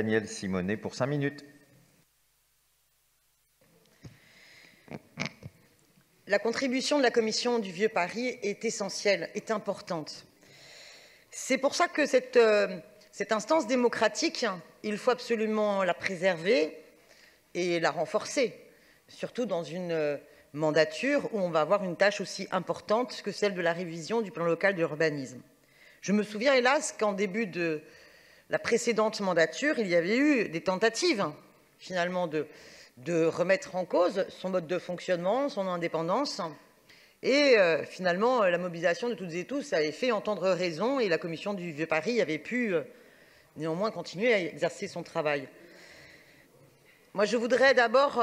Daniel Simonet pour 5 minutes. La contribution de la Commission du Vieux Paris est essentielle, est importante. C'est pour ça que cette instance démocratique, il faut absolument la préserver et la renforcer, surtout dans une mandature où on va avoir une tâche aussi importante que celle de la révision du plan local d'urbanisme. Je me souviens, hélas, qu'en début de la précédente mandature, il y avait eu des tentatives, finalement, de remettre en cause son mode de fonctionnement, son indépendance. Et finalement, la mobilisation de toutes et tous avait fait entendre raison et la Commission du Vieux Paris avait pu néanmoins continuer à exercer son travail. Moi, je voudrais d'abord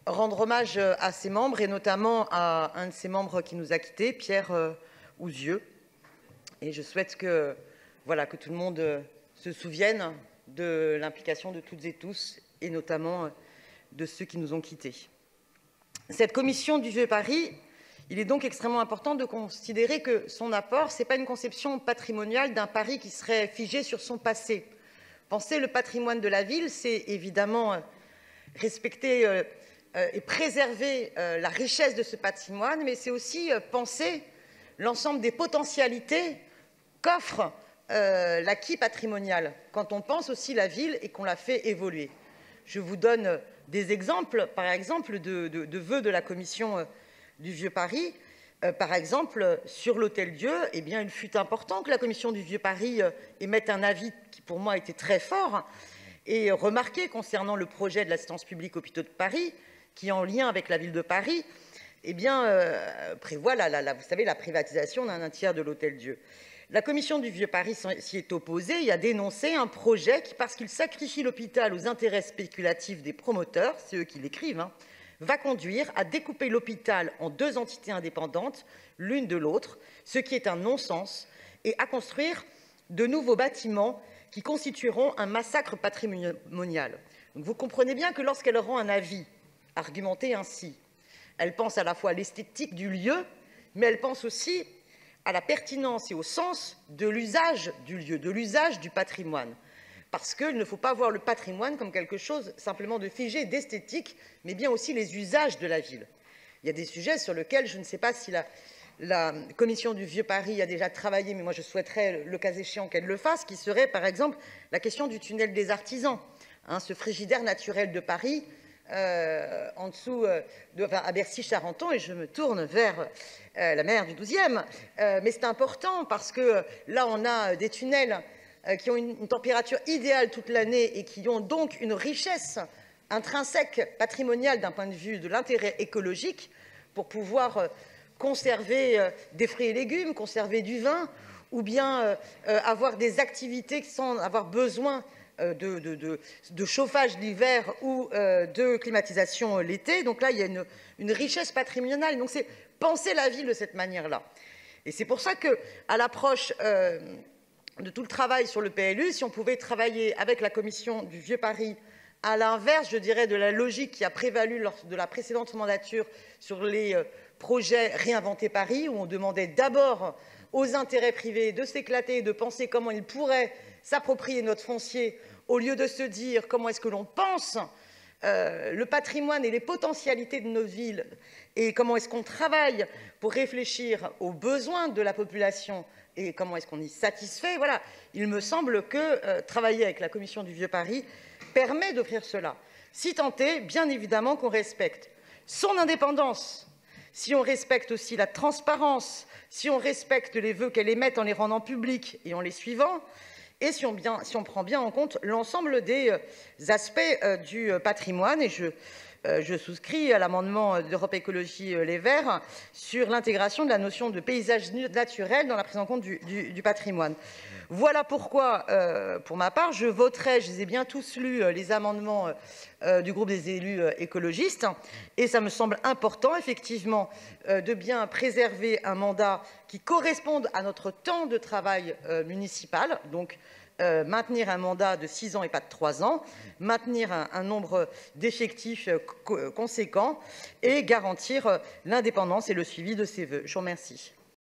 rendre hommage à ses membres et notamment à un de ses membres qui nous a quittés, Pierre Ouzieux. Et je souhaite que tout le monde se souvienne de l'implication de toutes et tous et notamment de ceux qui nous ont quittés. Cette commission du Vieux Paris, il est donc extrêmement important de considérer que son apport, ce n'est pas une conception patrimoniale d'un Paris qui serait figé sur son passé. Penser le patrimoine de la ville, c'est évidemment respecter et préserver la richesse de ce patrimoine, mais c'est aussi penser l'ensemble des potentialités qu'offre l'acquis patrimonial quand on pense aussi la ville et qu'on la fait évoluer. Je vous donne des exemples, par exemple, de vœux de la Commission du Vieux Paris. Par exemple, sur l'Hôtel-Dieu, eh bien, il fut important que la Commission du Vieux Paris émette un avis qui, pour moi, était très fort et remarqué concernant le projet de l'assistance publique Hôpitaux de Paris, qui, en lien avec la ville de Paris, eh bien, prévoit vous savez, la privatisation d'un tiers de l'Hôtel-Dieu. La Commission du Vieux Paris s'y est opposée et a dénoncé un projet qui, parce qu'il sacrifie l'hôpital aux intérêts spéculatifs des promoteurs, c'est eux qui l'écrivent, va conduire à découper l'hôpital en 2 entités indépendantes, l'une de l'autre, ce qui est un non-sens, et à construire de nouveaux bâtiments qui constitueront un massacre patrimonial. Donc vous comprenez bien que lorsqu'elle rend un avis argumenté ainsi, elle pense à la fois à l'esthétique du lieu, mais elle pense aussi à la pertinence et au sens de l'usage du lieu, de l'usage du patrimoine. Parce qu'il ne faut pas voir le patrimoine comme quelque chose simplement de figé, d'esthétique, mais bien aussi les usages de la ville. Il y a des sujets sur lesquels je ne sais pas si la Commission du Vieux Paris a déjà travaillé, mais moi je souhaiterais, le cas échéant, qu'elle le fasse, qui serait par exemple la question du tunnel des artisans, ce frigidaire naturel de Paris, en dessous, à Bercy-Charenton, et je me tourne vers la maire du 12e. Mais c'est important parce que là, on a des tunnels qui ont une température idéale toute l'année et qui ont donc une richesse intrinsèque patrimoniale d'un point de vue de l'intérêt écologique pour pouvoir conserver des fruits et légumes, conserver du vin ou bien avoir des activités sans avoir besoin de chauffage l'hiver ou de climatisation l'été. Donc là, il y a une richesse patrimoniale. Donc c'est penser la ville de cette manière-là. Et c'est pour ça qu'à l'approche de tout le travail sur le PLU, si on pouvait travailler avec la Commission du Vieux Paris, à l'inverse, je dirais, de la logique qui a prévalu lors de la précédente mandature sur les projets Réinventer Paris, où on demandait d'abord aux intérêts privés de s'éclater, de penser comment ils pourraient s'approprier notre foncier, au lieu de se dire comment est-ce que l'on pense le patrimoine et les potentialités de nos villes et comment est-ce qu'on travaille pour réfléchir aux besoins de la population et comment est-ce qu'on y satisfait. Voilà, il me semble que travailler avec la Commission du Vieux Paris permet d'offrir cela. Si tant est, bien évidemment, qu'on respecte son indépendance, si on respecte aussi la transparence, si on respecte les vœux qu'elle émette en les rendant publics et en les suivant, et si on prend bien en compte l'ensemble des aspects du patrimoine. Et je souscris à l'amendement d'Europe Écologie Les Verts sur l'intégration de la notion de paysage naturel dans la prise en compte du patrimoine. Voilà pourquoi, pour ma part, je voterai, je les ai bien tous lus, les amendements du groupe des élus écologistes. Et ça me semble important, effectivement, de bien préserver un mandat qui corresponde à notre temps de travail municipal. Donc, maintenir un mandat de 6 ans et pas de 3 ans, maintenir un nombre d'effectifs conséquent et garantir l'indépendance et le suivi de ces vœux. Je vous remercie.